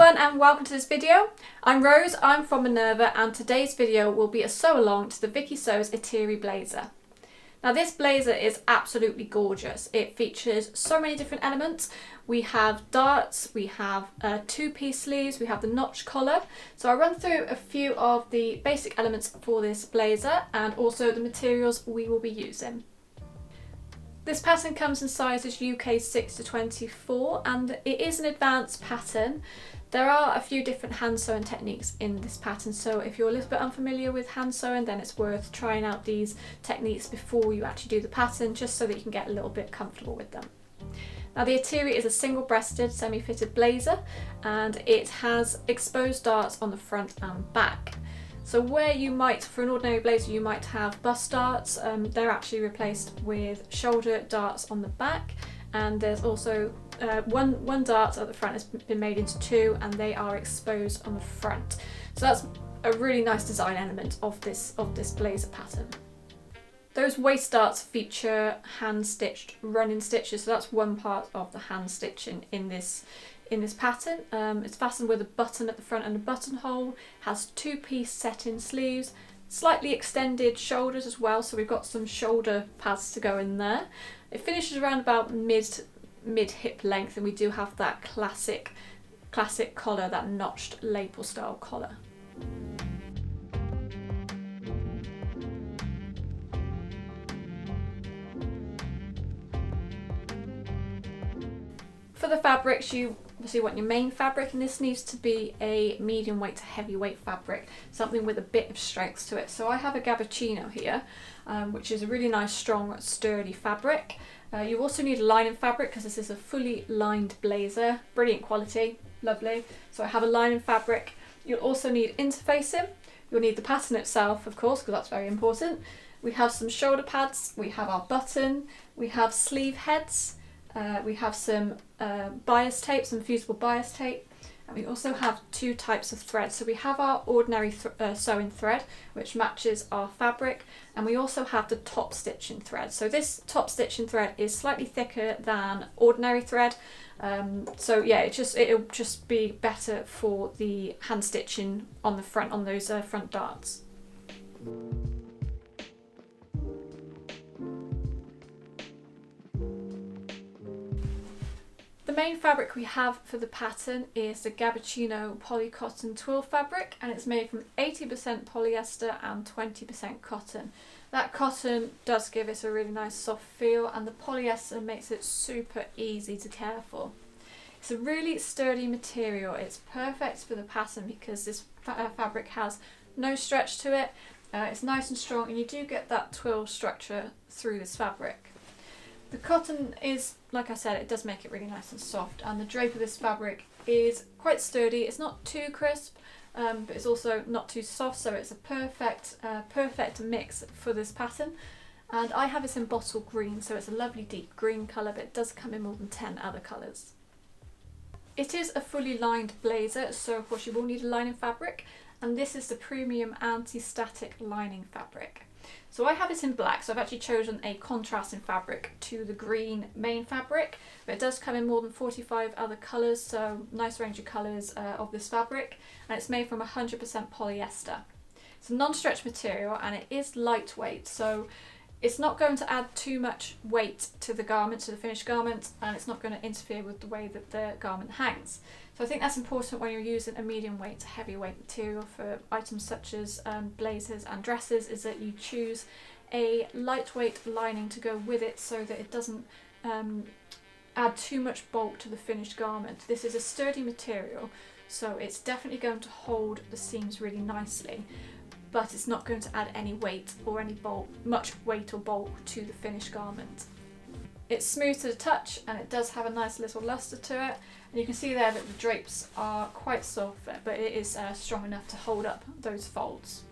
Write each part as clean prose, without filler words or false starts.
everyone and welcome to this video. I'm Rose, I'm from Minerva, and today's video will be a sew along to the Viki Sews Eteri Blazer. Now this blazer is absolutely gorgeous. It features so many different elements. We have darts, we have two-piece sleeves, we have the notch collar. So I'll run through a few of the basic elements for this blazer and also the materials we will be using. This pattern comes in sizes UK 6 to 24 and it is an advanced pattern. There are a few different hand sewing techniques in this pattern, so if you're a little bit unfamiliar with hand sewing, then it's worth trying out these techniques before you actually do the pattern, just so that you can get a little bit comfortable with them. Now the Eteri is a single-breasted semi-fitted blazer and it has exposed darts on the front and back. So where you might, for an ordinary blazer, you might have bust darts, they're actually replaced with shoulder darts on the back, and there's also one dart at the front has been made into two and they are exposed on the front. So that's a really nice design element of this blazer pattern. Those waist darts feature hand stitched running stitches, so that's one part of the hand stitching in this pattern. It's fastened with a button at the front and a buttonhole, has two-piece set-in sleeves, slightly extended shoulders as well, so we've got some shoulder pads to go in there. It finishes around about mid hip length, and we do have that classic collar, that notched lapel style collar. For the fabrics, you obviously want your main fabric, and this needs to be a medium weight to heavy weight fabric, something with a bit of strength to it. So I have a Gabardino here, which is a really nice, strong, sturdy fabric. You also need a lining fabric because this is a fully lined blazer, brilliant quality, lovely. So I have a lining fabric. You'll also need interfacing. You'll need the pattern itself, of course, because that's very important. We have some shoulder pads, we have our button, we have sleeve heads, we have some bias tape, some fusible bias tape, and we also have two types of thread. So we have our ordinary sewing thread, which matches our fabric, and we also have the top stitching thread. So this top stitching thread is slightly thicker than ordinary thread, so yeah, it'll just be better for the hand stitching on the front, on those front darts. The main fabric we have for the pattern is the Gabardino polycotton twill fabric, and it's made from 80% polyester and 20% cotton. That cotton does give it a really nice soft feel, and the polyester makes it super easy to care for. It's a really sturdy material. It's perfect for the pattern because this fabric has no stretch to it. It's nice and strong, and you do get that twill structure through this fabric. The cotton is, like I said, it does make it really nice and soft, and the drape of this fabric is quite sturdy. It's not too crisp, but it's also not too soft, so it's a perfect mix for this pattern. And I have this in bottle green, so it's a lovely deep green colour, but it does come in more than 10 other colours. It is a fully lined blazer, so of course you will need a lining fabric, and this is the premium anti-static lining fabric. So I have it in black, so I've actually chosen a contrasting fabric to the green main fabric, but it does come in more than 45 other colours, so nice range of colours of this fabric, and it's made from 100% polyester. It's a non-stretch material and it is lightweight, so it's not going to add too much weight to the garment, to the finished garment, and it's not going to interfere with the way that the garment hangs. So I think that's important when you're using a medium weight to heavy weight material for items such as blazers and dresses, is that you choose a lightweight lining to go with it so that it doesn't add too much bulk to the finished garment. This is a sturdy material, so it's definitely going to hold the seams really nicely, but it's not going to add any weight or any bulk, much weight or bulk to the finished garment. It's smooth to the touch and it does have a nice little luster to it, and you can see there that the drapes are quite soft, but it is strong enough to hold up those folds.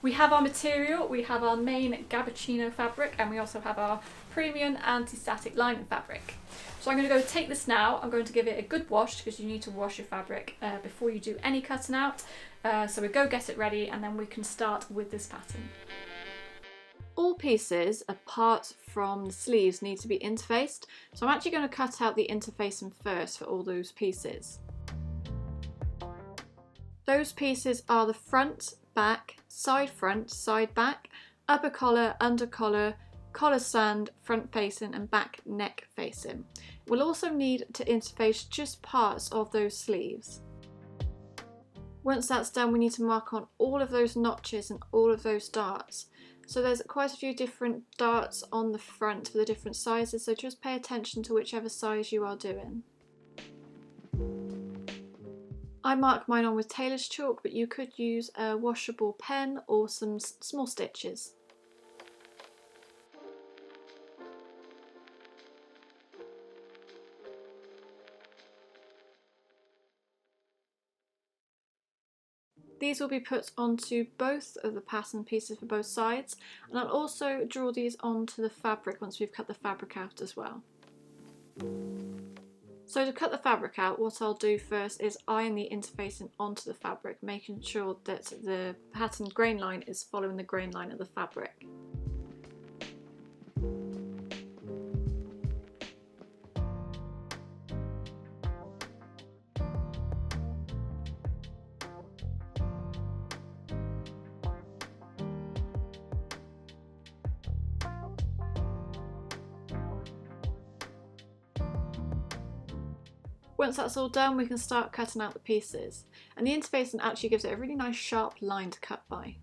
We have our material, we have our main Gabardino fabric, and we also have our premium anti-static lining fabric. So I'm going to go take this now. I'm going to give it a good wash because you need to wash your fabric before you do any cutting out. So we go get it ready and then we can start with this pattern. All pieces apart from the sleeves need to be interfaced, so I'm actually going to cut out the interfacing first for all those pieces. Those pieces are the front, back, side back, upper collar, under collar, collar stand, front facing and back neck facing. We'll also need to interface just parts of those sleeves. Once that's done, we need to mark on all of those notches and all of those darts. So there's quite a few different darts on the front for the different sizes, so just pay attention to whichever size you are doing. I mark mine on with tailor's chalk, but you could use a washable pen or some small stitches. These will be put onto both of the pattern pieces for both sides, and I'll also draw these onto the fabric once we've cut the fabric out as well. So to cut the fabric out, what I'll do first is iron the interfacing onto the fabric, making sure that the pattern grain line is following the grain line of the fabric. Once that's all done, we can start cutting out the pieces, and the interfacing actually gives it a really nice sharp line to cut by.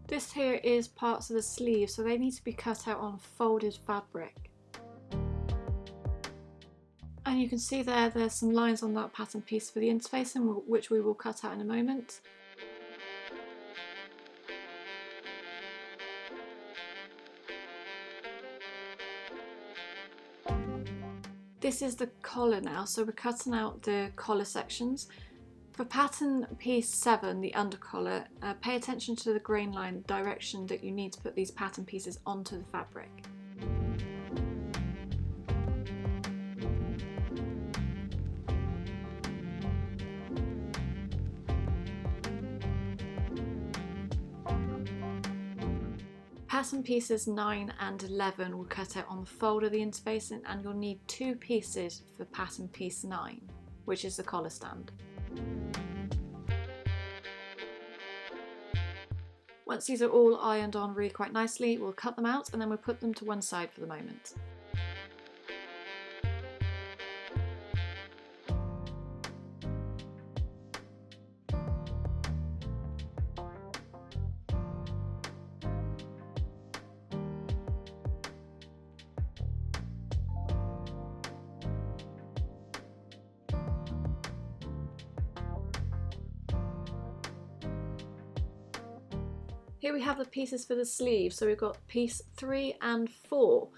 This here is parts of the sleeve, so they need to be cut out on folded fabric. And you can see there's some lines on that pattern piece for the interfacing, which we will cut out in a moment. This is the collar now, so we're cutting out the collar sections. For pattern piece 7, the undercollar, pay attention to the grain line direction that you need to put these pattern pieces onto the fabric. Pattern pieces 9 and 11 will cut out on the fold of the interfacing, and you'll need 2 pieces for pattern piece 9, which is the collar stand. Once these are all ironed on really quite nicely, we'll cut them out and then we'll put them to one side for the moment. Here we have the pieces for the sleeve, so we've got piece 3 and 4.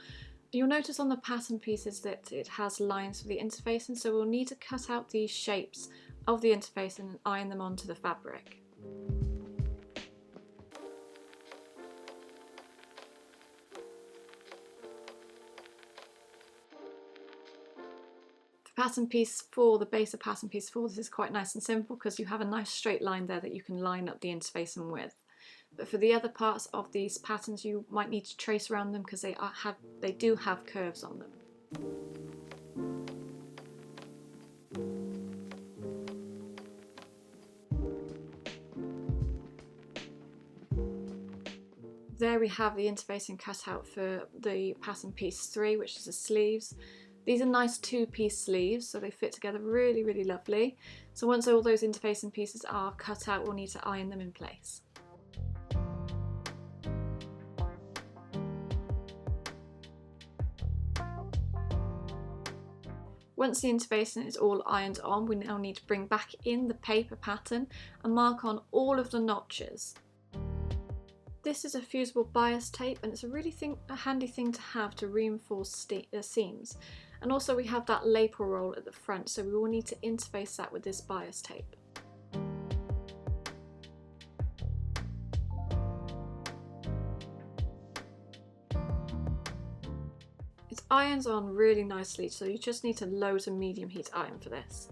You'll notice on the pattern pieces that it has lines for the interfacing, so we'll need to cut out these shapes of the interfacing and iron them onto the fabric. For pattern piece 4, the base of pattern piece 4, this is quite nice and simple because you have a nice straight line there that you can line up the interfacing with. But for the other parts of these patterns, you might need to trace around them because they do have curves on them. There we have the interfacing cut out for the pattern piece 3, which is the sleeves. These are nice 2-piece sleeves, so they fit together really, really lovely. So once all those interfacing pieces are cut out, we'll need to iron them in place. Once the interfacing is all ironed on, we now need to bring back in the paper pattern and mark on all of the notches. This is a fusible bias tape, and it's a handy thing to have to reinforce seams. And also we have that lapel roll at the front, so we will need to interface that with this bias tape. irons on really nicely, so you just need to low to medium heat iron for this.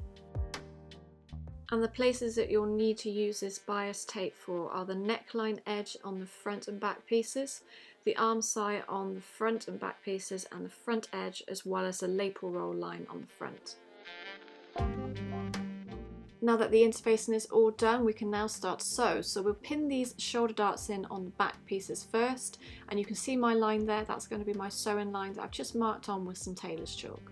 And the places that you'll need to use this bias tape for are the neckline edge on the front and back pieces, the arm side on the front and back pieces, and the front edge, as well as the lapel roll line on the front. Now that the interfacing is all done, we can now start to sew. So we'll pin these shoulder darts in on the back pieces first, and you can see my line there. That's going to be my sewing line that I've just marked on with some tailor's chalk.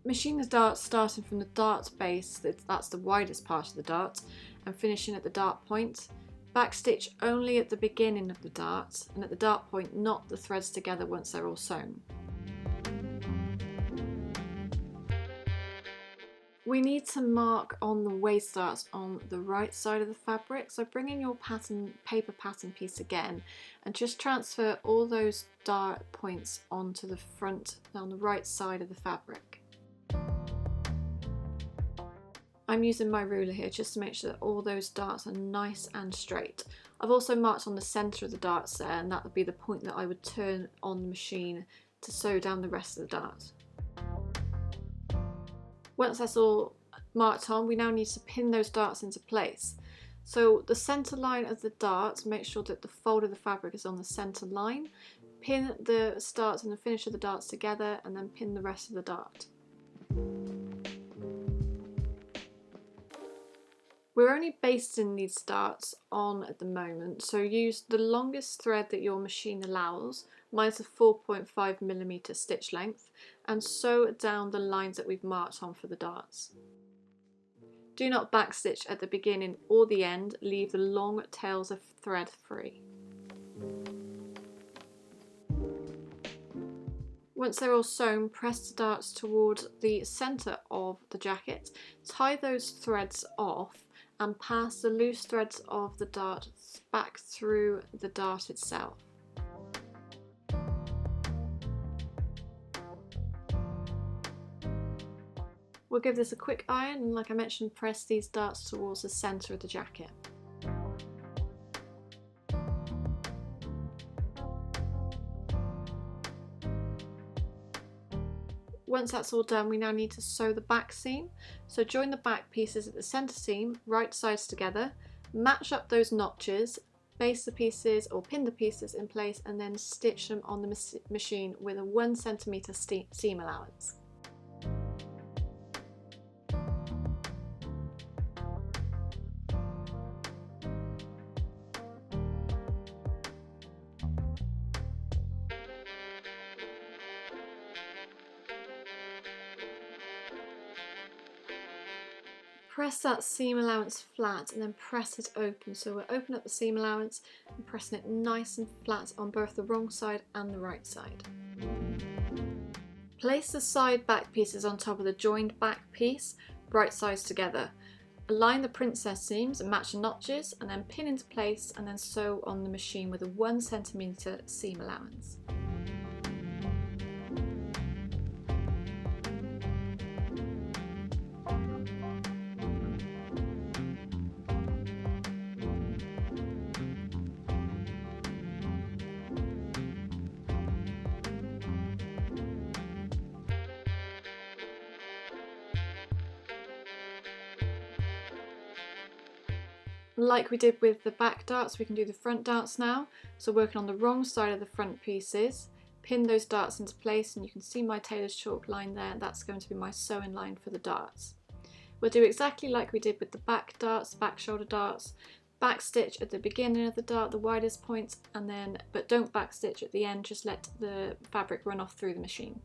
Machine the darts starting from the dart base, that's the widest part of the dart, and finishing at the dart point. Backstitch only at the beginning of the dart, and at the dart point knot the threads together once they're all sewn. We need to mark on the waist darts on the right side of the fabric, so bring in your paper pattern piece again and just transfer all those dart points onto the front, on the right side of the fabric. I'm using my ruler here just to make sure that all those darts are nice and straight. I've also marked on the centre of the darts there, and that would be the point that I would turn on the machine to sew down the rest of the dart. Once that's all marked on, we now need to pin those darts into place. So the centre line of the dart, make sure that the fold of the fabric is on the centre line. Pin the start and the finish of the darts together, and then pin the rest of the dart. We're only basting these darts on at the moment, so use the longest thread that your machine allows, mine's a 4.5mm stitch length, and sew down the lines that we've marked on for the darts. Do not backstitch at the beginning or the end, leave the long tails of thread free. Once they're all sewn, press the darts towards the centre of the jacket, tie those threads off, and pass the loose threads of the dart back through the dart itself. We'll give this a quick iron, and like I mentioned, press these darts towards the centre of the jacket. Once that's all done, we now need to sew the back seam. So join the back pieces at the centre seam, right sides together, match up those notches, baste the pieces or pin the pieces in place, and then stitch them on the machine with a 1cm seam allowance. Press that seam allowance flat and then press it open. So we'll open up the seam allowance and pressing it nice and flat on both the wrong side and the right side. Place the side back pieces on top of the joined back piece, right sides together. Align the princess seams and match the notches, and then pin into place and then sew on the machine with a 1cm seam allowance. Like we did with the back darts, we can do the front darts now. So working on the wrong side of the front pieces, pin those darts into place, and you can see my tailor's chalk line there. That's going to be my sewing line for the darts. We'll do exactly like we did with the back darts, back shoulder darts. Back stitch at the beginning of the dart, the widest point, and then, but don't back stitch at the end, just let the fabric run off through the machine.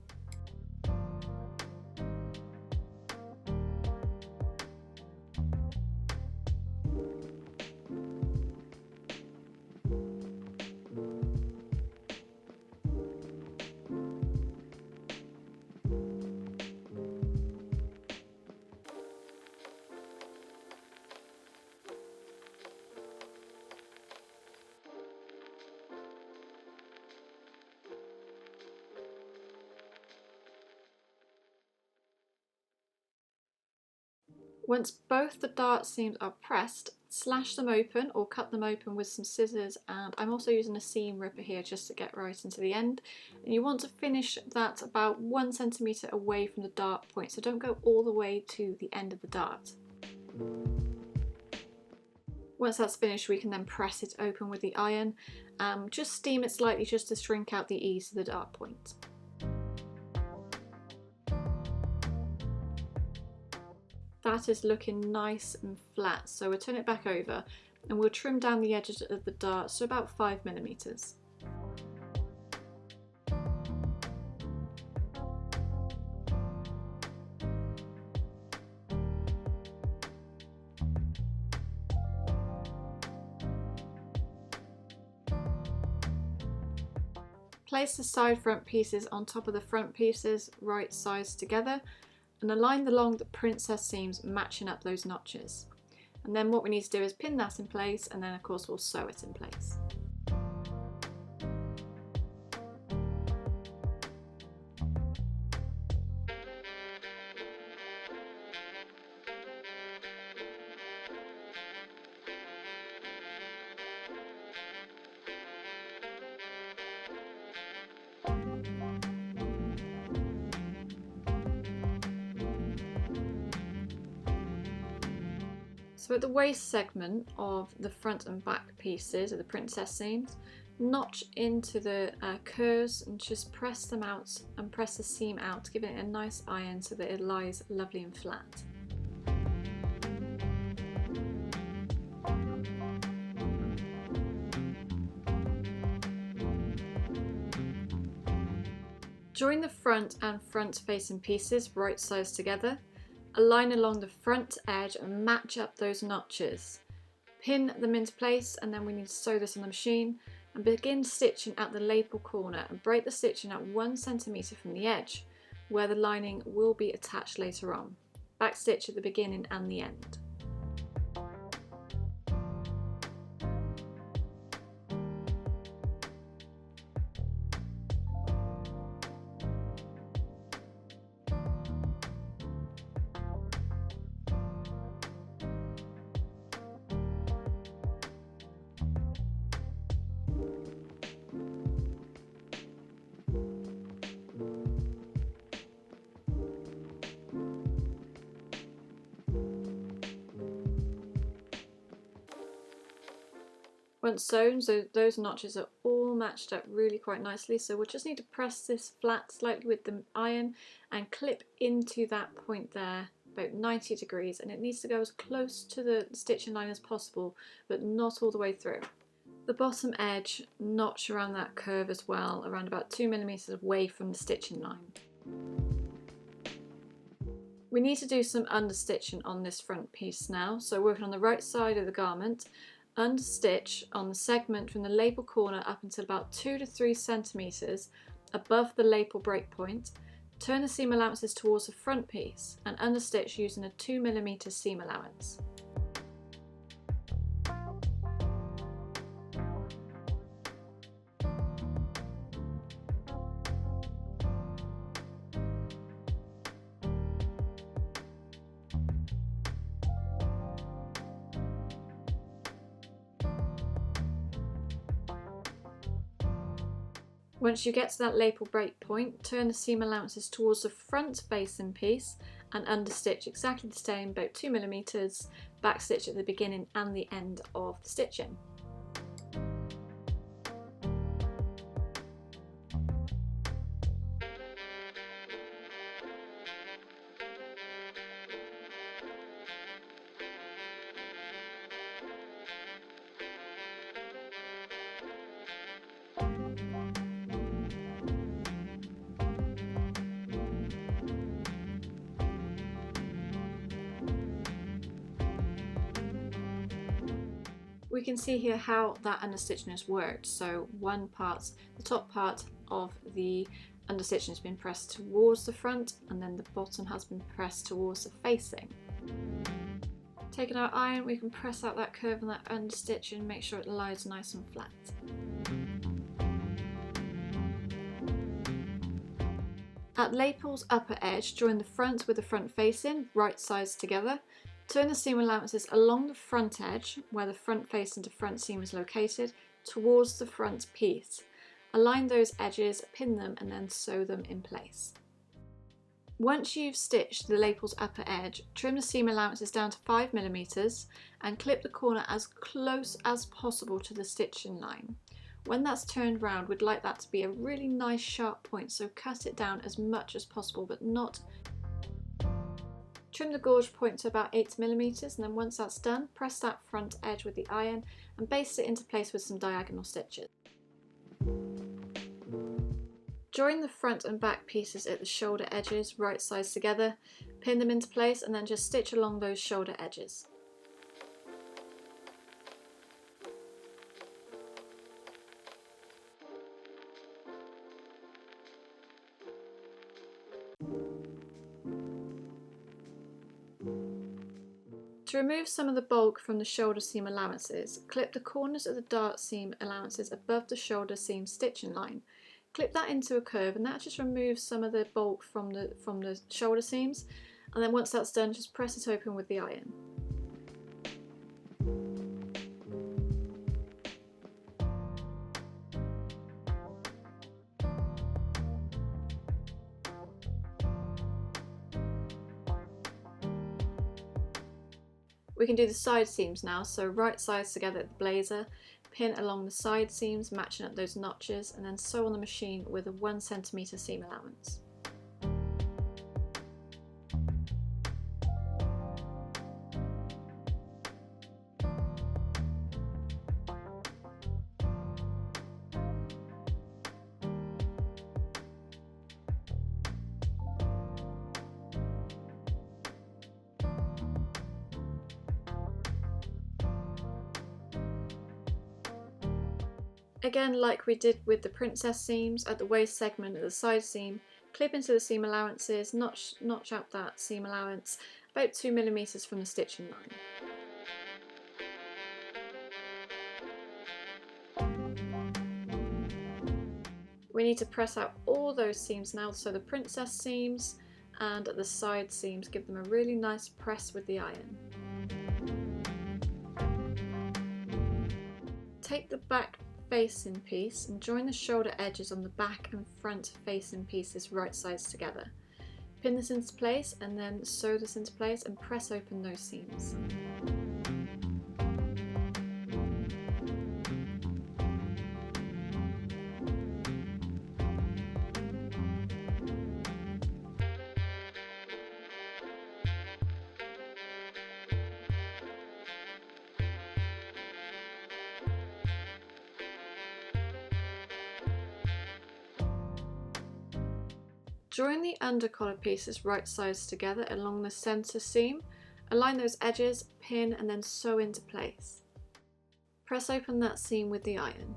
Once both the dart seams are pressed, slash them open or cut them open with some scissors, and I'm also using a seam ripper here just to get right into the end. And you want to finish that about 1 centimetre away from the dart point, so don't go all the way to the end of the dart. Once that's finished, we can then press it open with the iron. Just steam it slightly just to shrink out the ease of the dart point. That is looking nice and flat, so we'll turn it back over and we'll trim down the edges of the dart to about 5 millimeters. Place the side front pieces on top of the front pieces, right sides together, and align along the princess seams, matching up those notches. And then what we need to do is pin that in place, and then of course we'll sew it in place. So at the waist segment of the front and back pieces of the princess seams, notch into the curves and just press them out and press the seam out, giving it a nice iron so that it lies lovely and flat. Join the front and front facing pieces right sides together. Align along the front edge and match up those notches. Pin them into place, and then we need to sew this on the machine and begin stitching at the lapel corner and break the stitching at 1 centimetre from the edge, where the lining will be attached later on. Back stitch at the beginning and the end. Once sewn, so those notches are all matched up really quite nicely, so we'll just need to press this flat slightly with the iron and clip into that point there about 90 degrees, and it needs to go as close to the stitching line as possible, but not all the way through. The bottom edge notch around that curve as well, around about 2 millimeters away from the stitching line. We need to do some understitching on this front piece now, so working on the right side of the garment, understitch on the segment from the lapel corner up until about 2 to 3 centimeters above the lapel breakpoint. Turn the seam allowances towards the front piece and understitch using a 2 millimeter seam allowance. Once you get to that lapel break point, turn the seam allowances towards the front facing piece and understitch exactly the same, about 2 millimeters, backstitch at the beginning and the end of the stitching. We can see here how that understitching has worked. So one part, the top part of the understitching has been pressed towards the front, and then the bottom has been pressed towards the facing. Taking our iron, we can press out that curve and that understitching and make sure it lies nice and flat. At lapel's upper edge, join the front with the front facing, right sides together. Turn the seam allowances along the front edge, where the front face into front seam is located, towards the front piece. Align those edges, pin them, and then sew them in place. Once you've stitched the lapel's upper edge, trim the seam allowances down to 5mm and clip the corner as close as possible to the stitching line. When that's turned round, we'd like that to be a really nice sharp point, so cut it down as much as possible, but not. Trim the gauge point to about 8mm, and then once that's done, press that front edge with the iron and baste it into place with some diagonal stitches. Join the front and back pieces at the shoulder edges, right sides together, pin them into place, and then just stitch along those shoulder edges. To remove some of the bulk from the shoulder seam allowances, clip the corners of the dart seam allowances above the shoulder seam stitching line. Clip that into a curve, and that just removes some of the bulk from the shoulder seams, and then once that's done, just press it open with the iron. We can do the side seams now, so right sides together at the blazer, pin along the side seams, matching up those notches, and then sew on the machine with a 1cm seam allowance. Again, like we did with the princess seams, at the waist segment of the side seam, clip into the seam allowances, notch out that seam allowance about 2mm from the stitching line. We need to press out all those seams now, so the princess seams and the side seams, give them a really nice press with the iron. Take the back facing piece and join the shoulder edges on the back and front facing pieces right sides together. Pin this into place and then sew this into place and press open those seams. Join the under collar pieces right sides together along the centre seam, align those edges, pin and then sew into place. Press open that seam with the iron.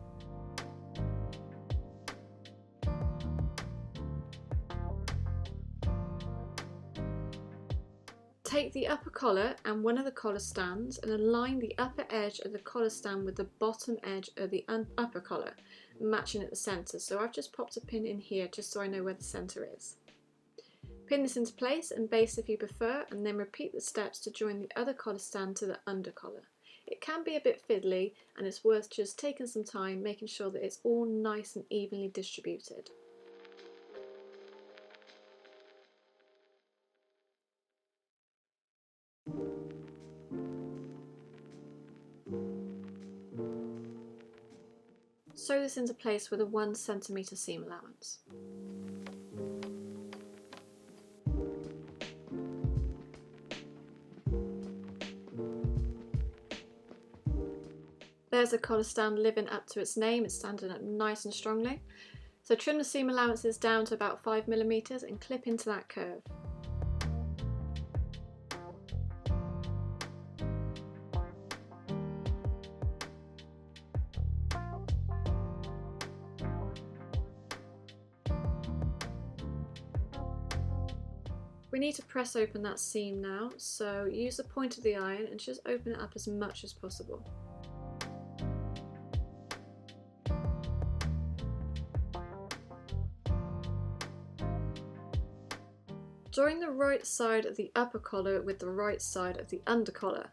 Take the upper collar and one of the collar stands and align the upper edge of the collar stand with the bottom edge of the upper collar, matching at the centre. So I've just popped a pin in here just so I know where the centre is. Pin this into place and baste if you prefer, and then repeat the steps to join the other collar stand to the under collar. It can be a bit fiddly and it's worth just taking some time making sure that it's all nice and evenly distributed. Sew this into place with a 1cm seam allowance. There's a collar stand living up to its name, it's standing up nice and strongly. So trim the seam allowances down to about 5mm and clip into that curve. We need to press open that seam now, so use the point of the iron and just open it up as much as possible. Join the right side of the upper collar with the right side of the under collar.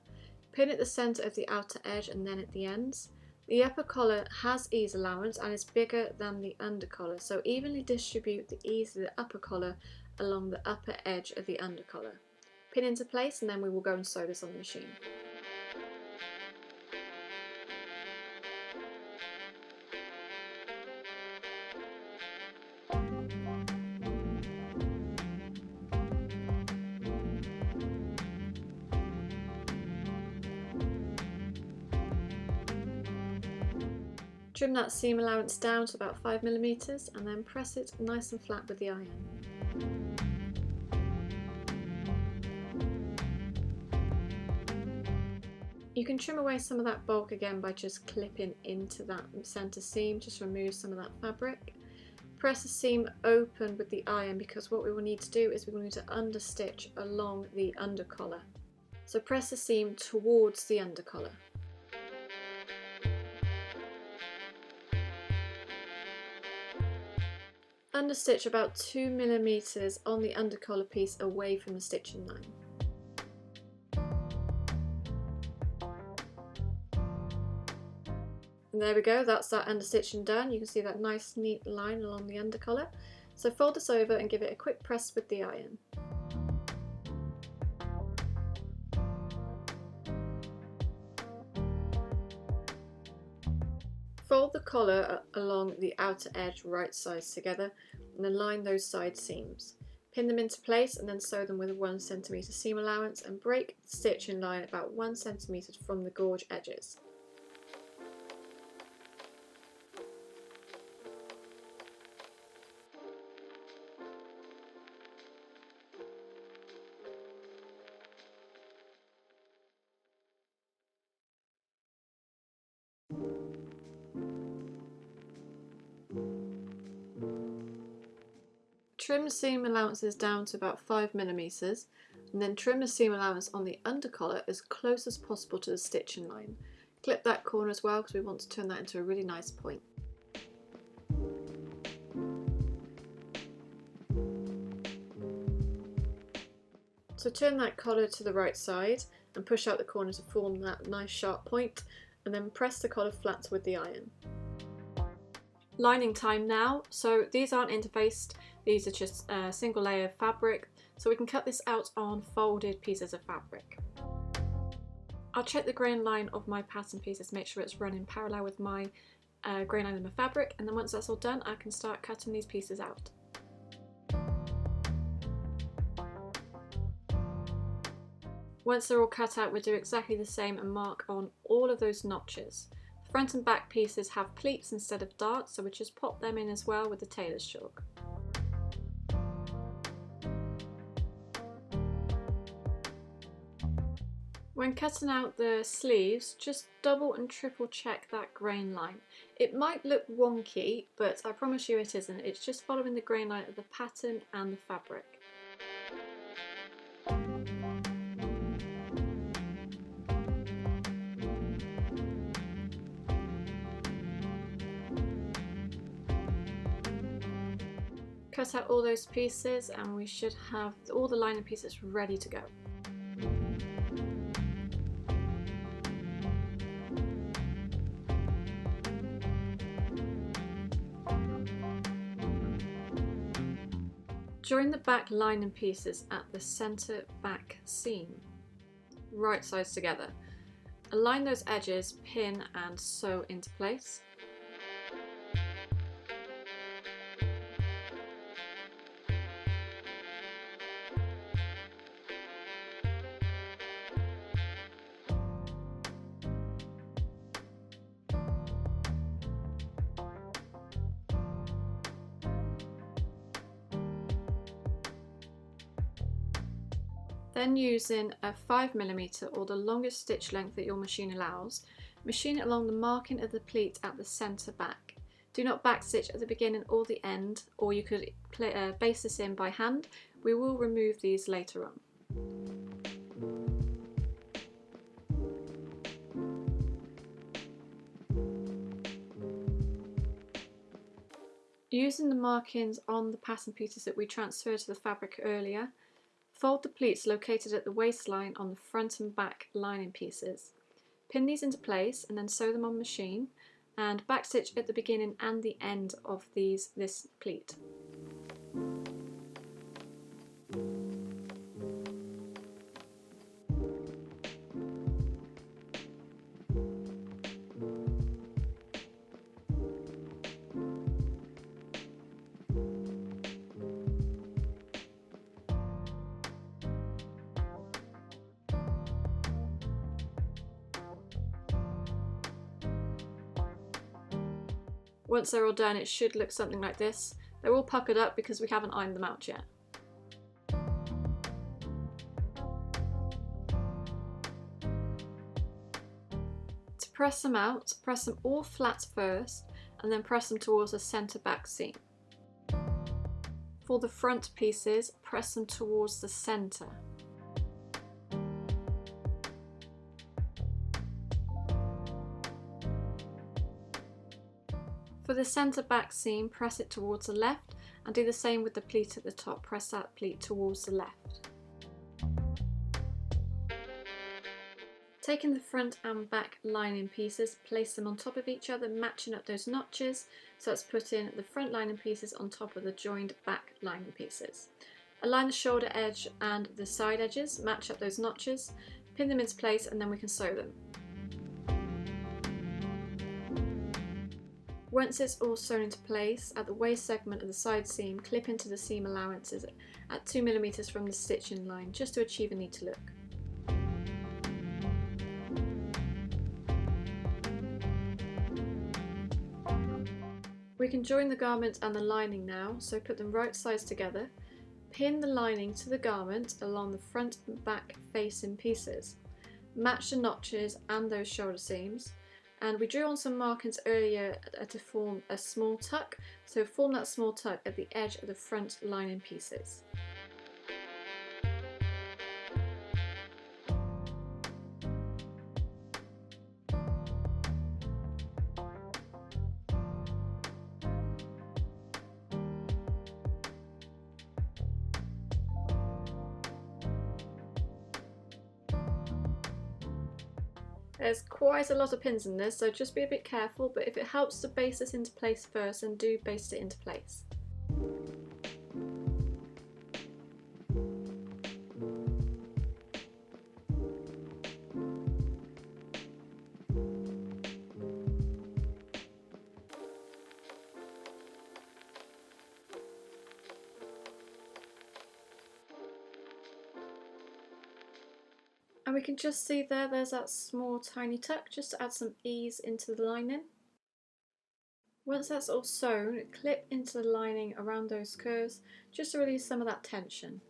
Pin at the centre of the outer edge and then at the ends. The upper collar has ease allowance and is bigger than the under collar, so evenly distribute the ease of the upper collar along the upper edge of the under collar. Pin into place and then we will go and sew this on the machine. Trim that seam allowance down to about 5mm and then press it nice and flat with the iron. You can trim away some of that bulk again by just clipping into that centre seam, just remove some of that fabric. Press the seam open with the iron because what we will need to do is we will need to understitch along the under collar. So press the seam towards the under collar. Understitch about 2mm on the under collar piece away from the stitching line. And there we go, that's that understitching done. You can see that nice neat line along the under collar. So fold this over and give it a quick press with the iron. Fold the collar along the outer edge right sides together and then line those side seams. Pin them into place and then sew them with a 1cm seam allowance and break the stitching line about 1cm from the gorge edges. Trim seam allowances down to about 5mm and then trim the seam allowance on the under collar as close as possible to the stitching line. Clip that corner as well because we want to turn that into a really nice point. So turn that collar to the right side and push out the corner to form that nice sharp point and then press the collar flat with the iron. Lining time now, so these aren't interfaced, these are just a single layer of fabric, so we can cut this out on folded pieces of fabric. I'll check the grain line of my pattern pieces to make sure it's running parallel with my grain line of my fabric, and then once that's all done I can start cutting these pieces out. Once they're all cut out, we'll do exactly the same and mark on all of those notches. Front and back pieces have pleats instead of darts, so we just pop them in as well with the tailor's chalk. When cutting out the sleeves, just double and triple check that grain line. It might look wonky, but I promise you it isn't. It's just following the grain line of the pattern and the fabric. Cut out all those pieces and we should have all the lining pieces ready to go. Join the back lining pieces at the centre back seam, right sides together. Align those edges, pin and sew into place. Then using a 5mm or the longest stitch length that your machine allows, machine it along the marking of the pleat at the centre back. Do not backstitch at the beginning or the end, or you could baste this in by hand. We will remove these later on. Using the markings on the pattern pieces that we transferred to the fabric earlier, Fold the pleats located at the waistline on the front and back lining pieces. Pin these into place and then sew them on machine, and backstitch at the beginning and the end of this pleat. Once they're all done, it should look something like this. They're all puckered up because we haven't ironed them out yet. To press them out, press them all flat first and then press them towards the centre back seam. For the front pieces, press them towards the centre. For the centre back seam, press it towards the left, and do the same with the pleat at the top. Press that pleat towards the left. Taking the front and back lining pieces, place them on top of each other, matching up those notches. So let's put in the front lining pieces on top of the joined back lining pieces. Align the shoulder edge and the side edges, match up those notches, pin them into place, and then we can sew them. Once it's all sewn into place, at the waist segment of the side seam, clip into the seam allowances at 2mm from the stitching line, just to achieve a neater look. We can join the garment and the lining now, so put them right sides together. Pin the lining to the garment along the front and back facing pieces. Match the notches and those shoulder seams. And we drew on some markings earlier to form a small tuck, so form that small tuck at the edge of the front lining pieces. There's quite a lot of pins in this, so just be a bit careful, but if it helps to baste this into place first, then do baste it into place. And we can just see there's that small tiny tuck just to add some ease into the lining. Once that's all sewn, clip into the lining around those curves just to release some of that tension.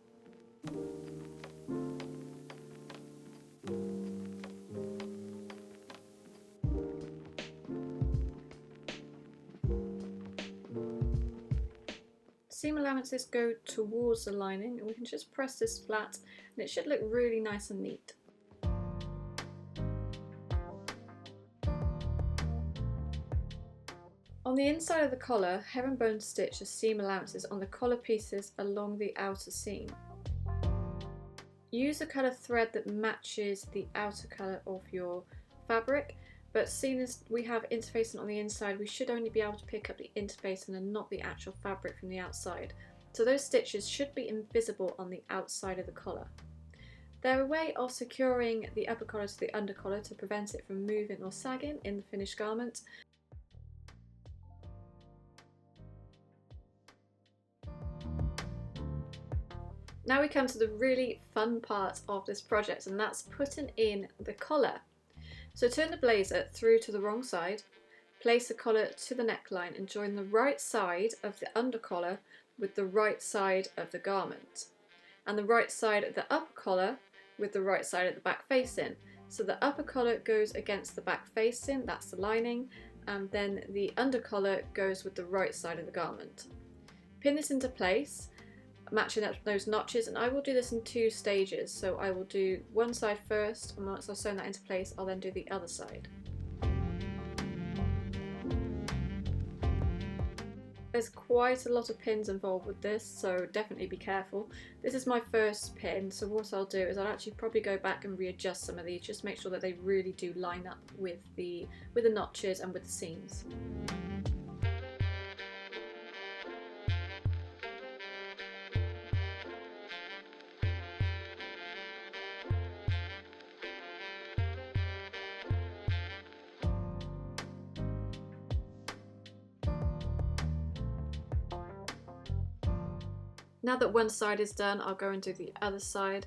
Seam allowances go towards the lining, and we can just press this flat and it should look really nice and neat. On the inside of the collar, herringbone stitch the seam allowances on the collar pieces along the outer seam. Use a colour thread that matches the outer colour of your fabric, but seeing as we have interfacing on the inside, we should only be able to pick up the interfacing and not the actual fabric from the outside. So those stitches should be invisible on the outside of the collar. They're a way of securing the upper collar to the under collar to prevent it from moving or sagging in the finished garment. Now we come to the really fun part of this project, and that's putting in the collar. So turn the blazer through to the wrong side, place the collar to the neckline and join the right side of the under collar with the right side of the garment, and the right side of the upper collar with the right side of the back facing. So the upper collar goes against the back facing, that's the lining, and then the under collar goes with the right side of the garment. Pin this into place, matching up those notches, and I will do this in two stages. So I will do one side first, and once I've sewn that into place, I'll then do the other side. There's quite a lot of pins involved with this, so definitely be careful. This is my first pin, so what I'll do is I'll actually probably go back and readjust some of these, just make sure that they really do line up with the notches and with the seams. Now that one side is done, I'll go and do the other side.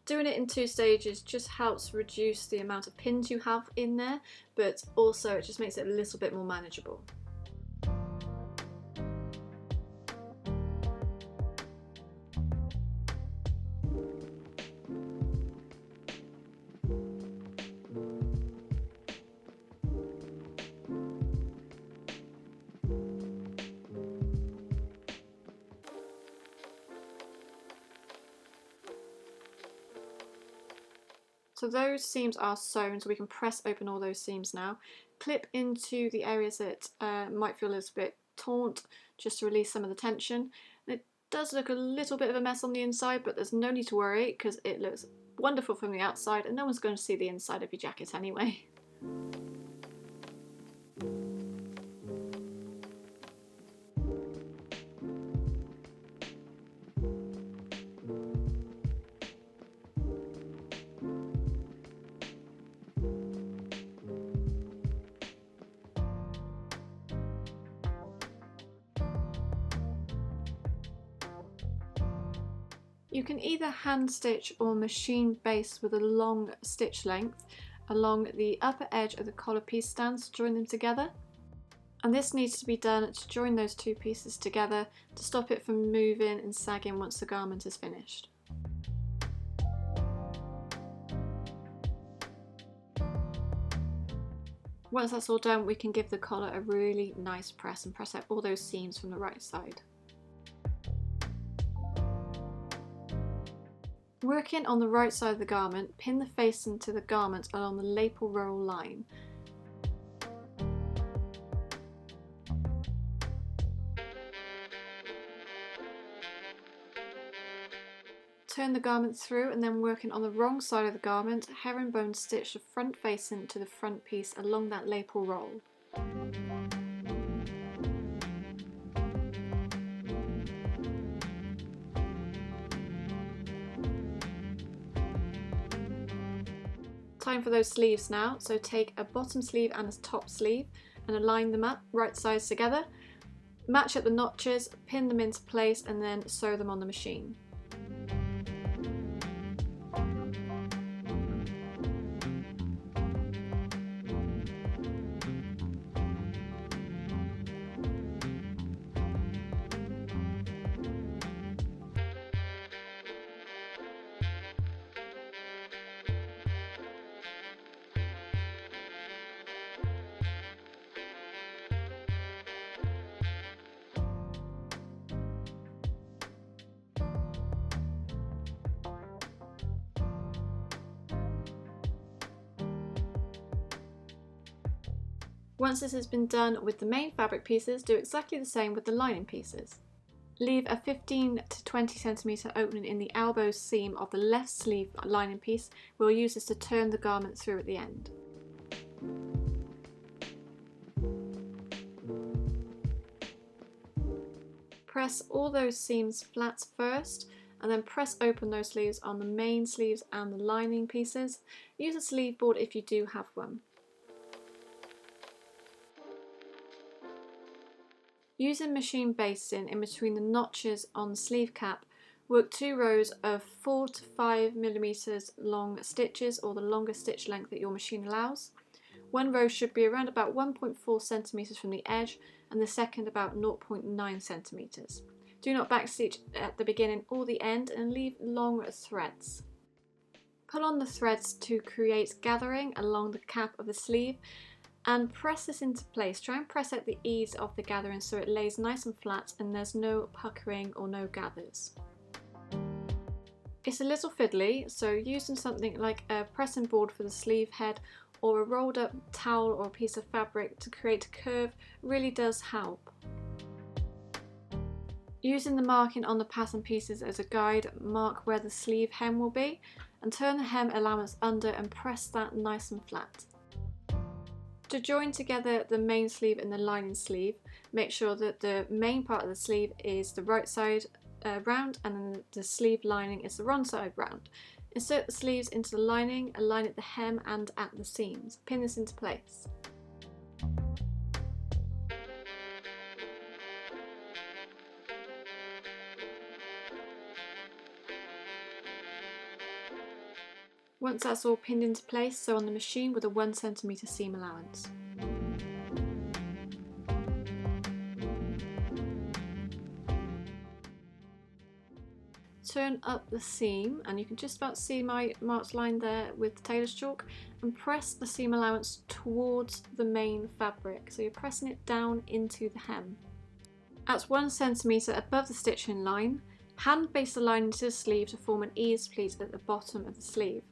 Doing it in 2 stages just helps reduce the amount of pins you have in there, but also it just makes it a little bit more manageable. So those seams are sewn, so we can press open all those seams now. Clip into the areas that might feel a little bit taut, just to release some of the tension. And it does look a little bit of a mess on the inside, but there's no need to worry because it looks wonderful from the outside and no one's going to see the inside of your jacket anyway. You can either hand stitch or machine base with a long stitch length along the upper edge of the collar piece stands to join them together. And this needs to be done to join those 2 pieces together to stop it from moving and sagging once the garment is finished. Once that's all done, we can give the collar a really nice press and press out all those seams from the right side. Working on the right side of the garment, pin the facing to the garment along the lapel roll line. Turn the garment through and then working on the wrong side of the garment, herringbone stitch the front facing to the front piece along that lapel roll. Time for those sleeves now, so take a bottom sleeve and a top sleeve and align them up right sides together, match up the notches, pin them into place and then sew them on the machine. Once this has been done with the main fabric pieces, do exactly the same with the lining pieces. Leave a 15 to 20 centimeter opening in the elbow seam of the left sleeve lining piece. We'll use this to turn the garment through at the end. Press all those seams flat first and then press open those sleeves on the main sleeves and the lining pieces. Use a sleeve board if you do have one. Using machine basting in between the notches on the sleeve cap, work 2 rows of 4 to 5 millimeters long stitches, or the longest stitch length that your machine allows. One row should be around about 1.4 centimeters from the edge and the second about 0.9 centimeters. Do not backstitch at the beginning or the end and leave long threads. Pull on the threads to create gathering along the cap of the sleeve and press this into place. Try and press at the ease of the gathering so it lays nice and flat and there's no puckering or no gathers. It's a little fiddly, so using something like a pressing board for the sleeve head or a rolled up towel or a piece of fabric to create a curve really does help. Using the marking on the pattern pieces as a guide, mark where the sleeve hem will be and turn the hem allowance under and press that nice and flat. To join together the main sleeve and the lining sleeve, make sure that the main part of the sleeve is the right side round and then the sleeve lining is the wrong side round. Insert the sleeves into the lining, align at the hem and at the seams. Pin this into place. Once that's all pinned into place, sew on the machine with a 1 cm seam allowance. Turn up the seam, and you can just about see my marked line there with the tailor's chalk, and press the seam allowance towards the main fabric, so you're pressing it down into the hem. At 1 cm above the stitching line, hand baste the lining to the sleeve to form an ease pleat at the bottom of the sleeve.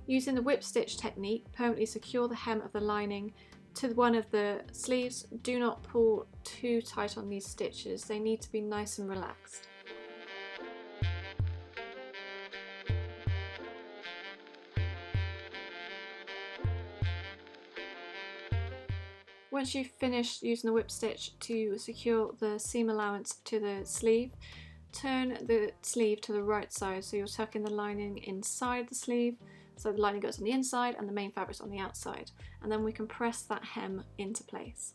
Using the whip stitch technique, permanently secure the hem of the lining to one of the sleeves. Do not pull too tight on these stitches, they need to be nice and relaxed. Once you've finished using the whip stitch to secure the seam allowance to the sleeve, turn the sleeve to the right side, so you're tucking the lining inside the sleeve, so the lining goes on the inside and the main fabric's on the outside, and then we can press that hem into place.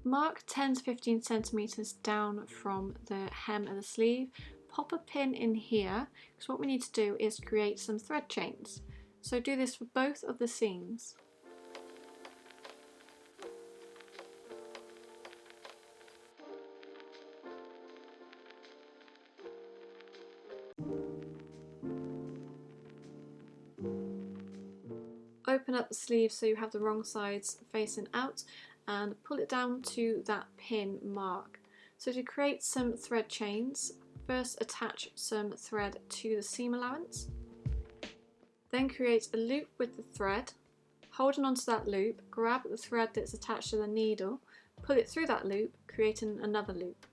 Mark 10 to 15 centimeters down from the hem of the sleeve. Pop a pin in here, because what we need to do is create some thread chains. So do this for both of the seams. Open up the sleeve so you have the wrong sides facing out and pull it down to that pin mark. So to create some thread chains, first attach some thread to the seam allowance, then create a loop with the thread. Holding onto that loop, grab the thread that's attached to the needle, pull it through that loop, creating another loop.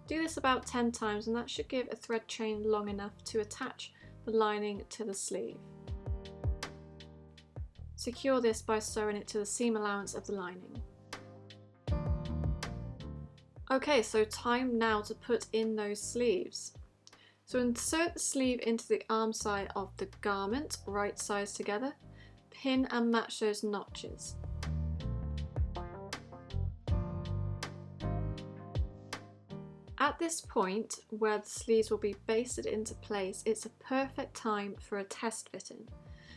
Do this about 10 times and that should give a thread chain long enough to attach the lining to the sleeve. Secure this by sewing it to the seam allowance of the lining. Okay, so time now to put in those sleeves. So insert the sleeve into the arm side of the garment, right sides together, pin and match those notches. At this point, where the sleeves will be basted into place, it's a perfect time for a test fitting.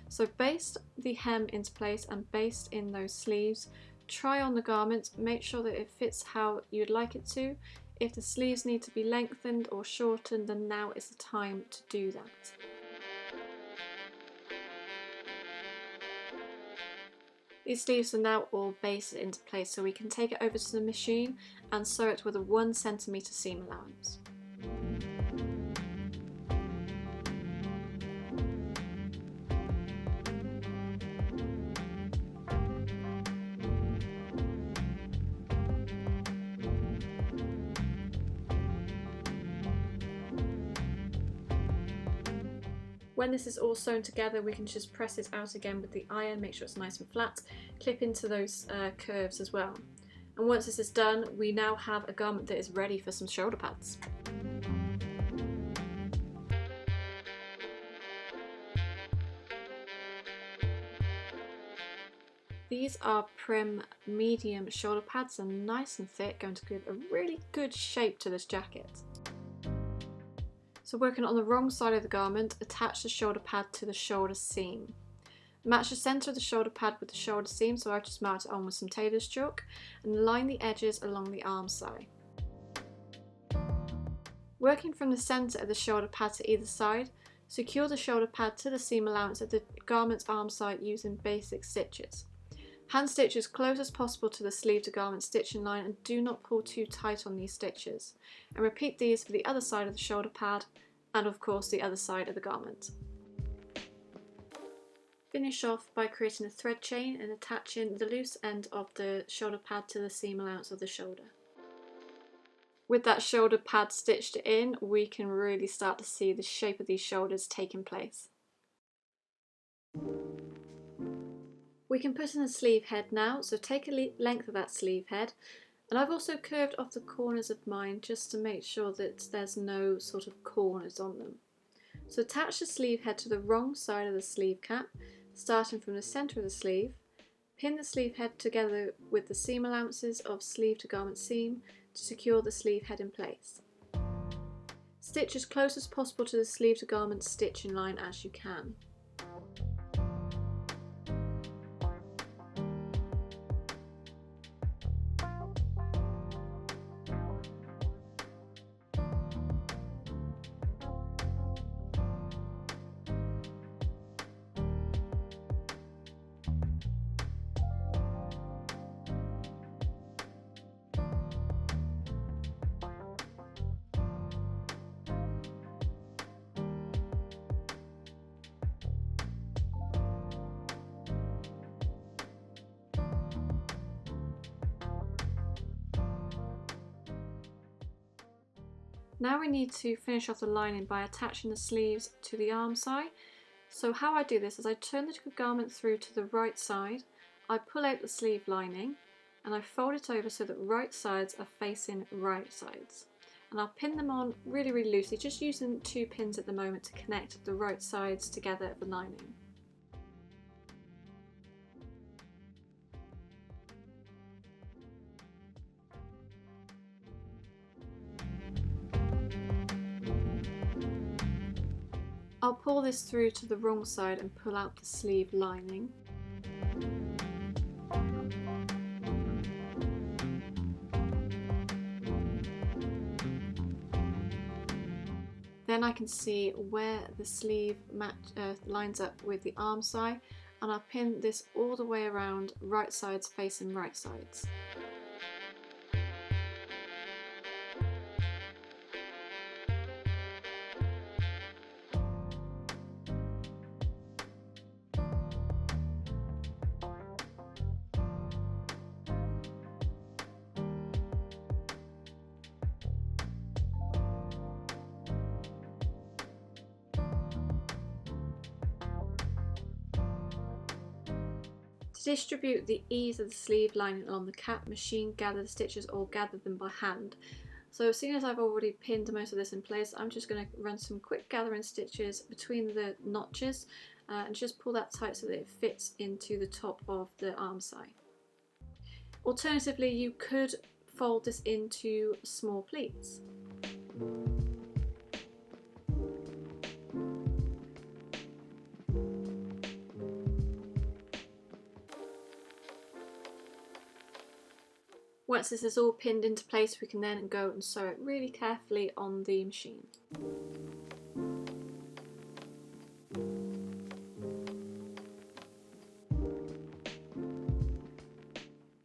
So baste the hem into place and baste in those sleeves. Try on the garment, make sure that it fits how you'd like it to. If the sleeves need to be lengthened or shortened, then now is the time to do that. These sleeves are now all basted into place, so we can take it over to the machine and sew it with a 1 cm seam allowance. When this is all sewn together, we can just press it out again with the iron, make sure it's nice and flat, clip into those curves as well. And once this is done, we now have a garment that is ready for some shoulder pads. These are Prim medium shoulder pads and nice and thick, going to give a really good shape to this jacket. So working on the wrong side of the garment, attach the shoulder pad to the shoulder seam. Match the centre of the shoulder pad with the shoulder seam, so I've just marked it on with some tailor's chalk, and line the edges along the arm side. Working from the centre of the shoulder pad to either side, secure the shoulder pad to the seam allowance of the garment's arm side using basic stitches. Hand stitch as close as possible to the sleeve to garment stitching line and do not pull too tight on these stitches. And repeat these for the other side of the shoulder pad and of course the other side of the garment. Finish off by creating a thread chain and attaching the loose end of the shoulder pad to the seam allowance of the shoulder. With that shoulder pad stitched in, we can really start to see the shape of these shoulders taking place. We can put in a sleeve head now, so take a length of that sleeve head, and I've also curved off the corners of mine just to make sure that there's no sort of corners on them. So attach the sleeve head to the wrong side of the sleeve cap, starting from the centre of the sleeve. Pin the sleeve head together with the seam allowances of sleeve to garment seam to secure the sleeve head in place. Stitch as close as possible to the sleeve to garment stitching line as you can. Now we need to finish off the lining by attaching the sleeves to the arm side. So how I do this is I turn the garment through to the right side, I pull out the sleeve lining and I fold it over so that right sides are facing right sides. And I'll pin them on really loosely, just using 2 pins at the moment to connect the right sides together of the lining. I'll pull this through to the wrong side and pull out the sleeve lining. Then I can see where the sleeve lines up with the arm side, and I'll pin this all the way around, right sides facing right sides. To distribute the ease of the sleeve lining along the cap, machine gather the stitches or gather them by hand. So as soon as I've already pinned most of this in place, I'm just going to run some quick gathering stitches between the notches and just pull that tight so that it fits into the top of the arm side. Alternatively, you could fold this into small pleats. Once this is all pinned into place, we can then go and sew it really carefully on the machine.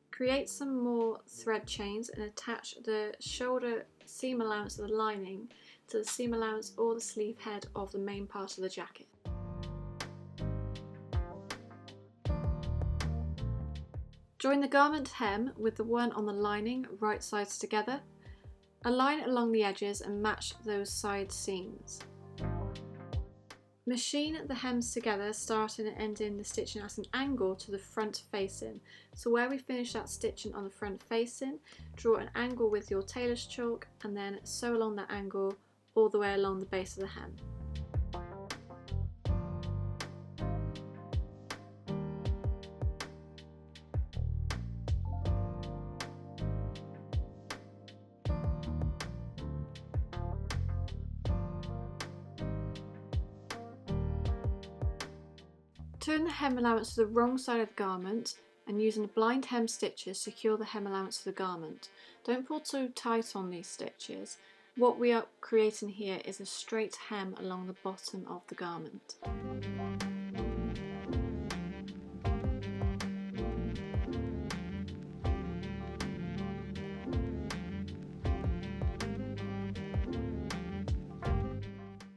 Create some more thread chains and attach the shoulder seam allowance of the lining to the seam allowance or the sleeve head of the main part of the jacket. Join the garment hem with the one on the lining right sides together. Align it along the edges and match those side seams. Machine the hems together, starting and ending the stitching at an angle to the front facing. So where we finish that stitching on the front facing, draw an angle with your tailor's chalk and then sew along that angle all the way along the base of the hem. Turn the hem allowance to the wrong side of the garment and using blind hem stitches secure the hem allowance to the garment. Don't pull too tight on these stitches. What we are creating here is a straight hem along the bottom of the garment.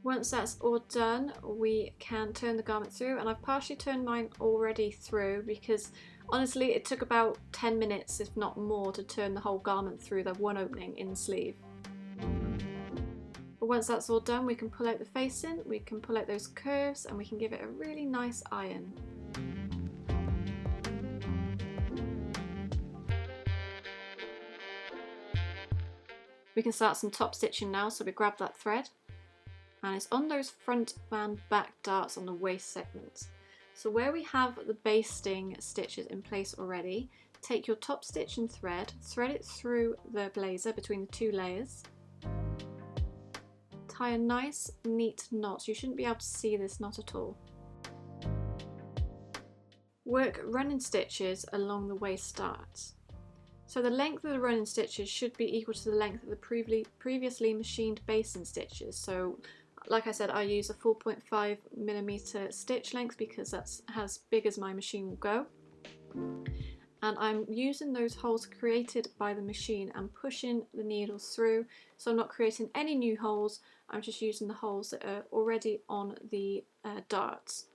Once that's all done, we can turn the garment through, and I've partially turned mine already through because honestly it took about 10 minutes if not more to turn the whole garment through the one opening in the sleeve. But once that's all done, we can pull out the facing, we can pull out those curves, and we can give it a really nice iron. We can start some top stitching now, so we grab that thread, and it's on those front and back darts on the waist segments. So where we have the basting stitches in place already, take your top stitch and thread it through the blazer between the two layers. Tie a nice neat knot. You shouldn't be able to see this knot at all. Work running stitches along the waist darts. So the length of the running stitches should be equal to the length of the previously machined basting stitches. So like I said, I use a 4.5mm stitch length because that's as big as my machine will go. And I'm using those holes created by the machine and pushing the needle through, so I'm not creating any new holes, I'm just using the holes that are already on the darts.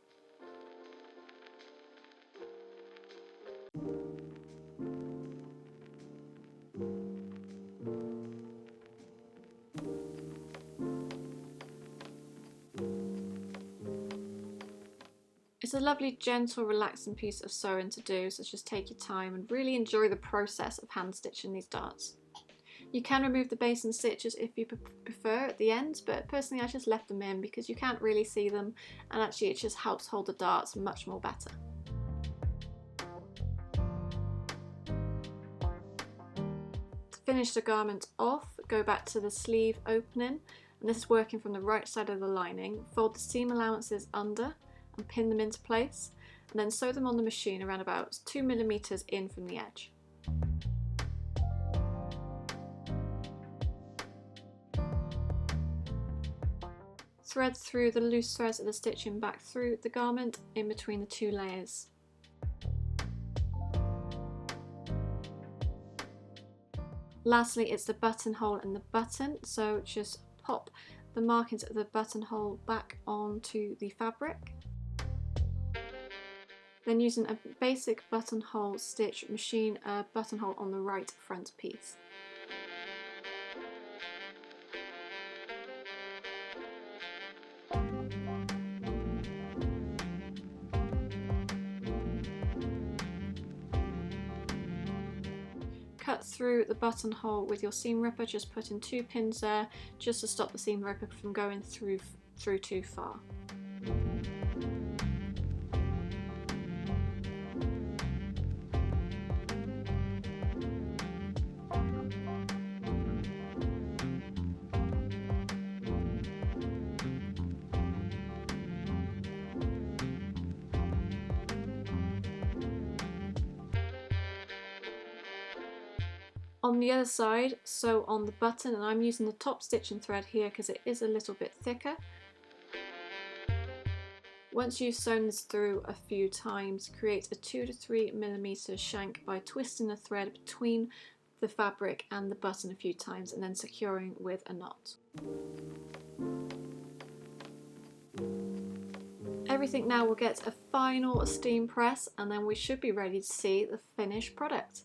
It's a lovely, gentle, relaxing piece of sewing to do, so just take your time and really enjoy the process of hand stitching these darts. You can remove the basting stitches if you prefer at the end, but personally I just left them in because you can't really see them, and actually it just helps hold the darts much more better. To finish the garment off, go back to the sleeve opening, and this is working from the right side of the lining. Fold the seam allowances under and pin them into place, and then sew them on the machine around about 2mm in from the edge. Thread through the loose threads of the stitching back through the garment in between the two layers. Lastly, it's the buttonhole and the button, so just pop the markings of the buttonhole back onto the fabric. Then using a basic buttonhole stitch, machine a buttonhole on the right front piece. Cut through the buttonhole with your seam ripper, just put in 2 pins there just to stop the seam ripper from going through too far. On the other side, sew on the button, and I'm using the top stitching thread here because it is a little bit thicker. Once you've sewn this through a few times, create a 2 to 3mm shank by twisting the thread between the fabric and the button a few times and then securing with a knot. Everything now will get a final steam press, and then we should be ready to see the finished product.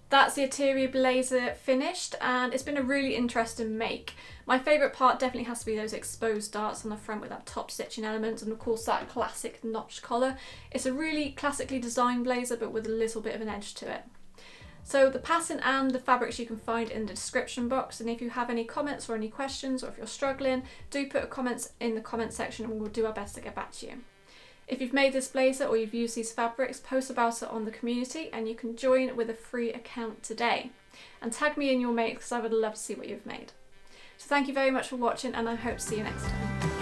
That's the Eteri Blazer finished, and it's been a really interesting make. My favourite part definitely has to be those exposed darts on the front with that top stitching element, and of course that classic notched collar. It's a really classically designed blazer but with a little bit of an edge to it. So the pattern and the fabrics you can find in the description box, and if you have any comments or any questions, or if you're struggling, do put a comment in the comment section and we'll do our best to get back to you. If you've made this blazer or you've used these fabrics, post about it on the community and you can join with a free account today. And tag me in your make because I would love to see what you've made. So thank you very much for watching, and I hope to see you next time.